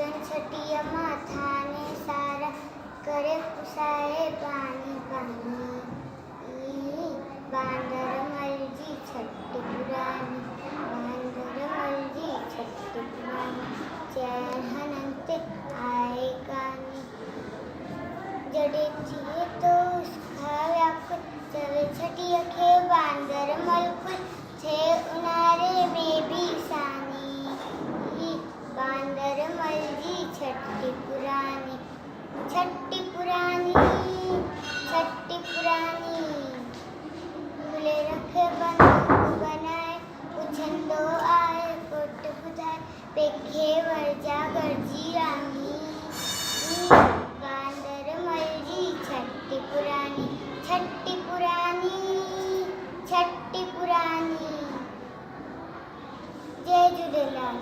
छटिया माथाने सारा करे पुसाए पानी पानी बांदर मलजी छट्टी पुरानी बांदर मलजी छट्टी पुरानी चैहनंते आए कानी जड़े जिए तो उसका व्याकुल चले छठी अखे बांदर मलकुल थे उनारे में भी सानी बांदर मलजी छट्टी पुरानी छट्टी पुरानी छट्टी पुरानी खुले रखे बंदूक बनाए उछंदो आए कोट बुधाए पेखे वर्जा गर्जी रानी बांदर मलजी छट्टी पुरानी छट्टी पुरानी छट्टी पुरानी। जय झूलेलाल।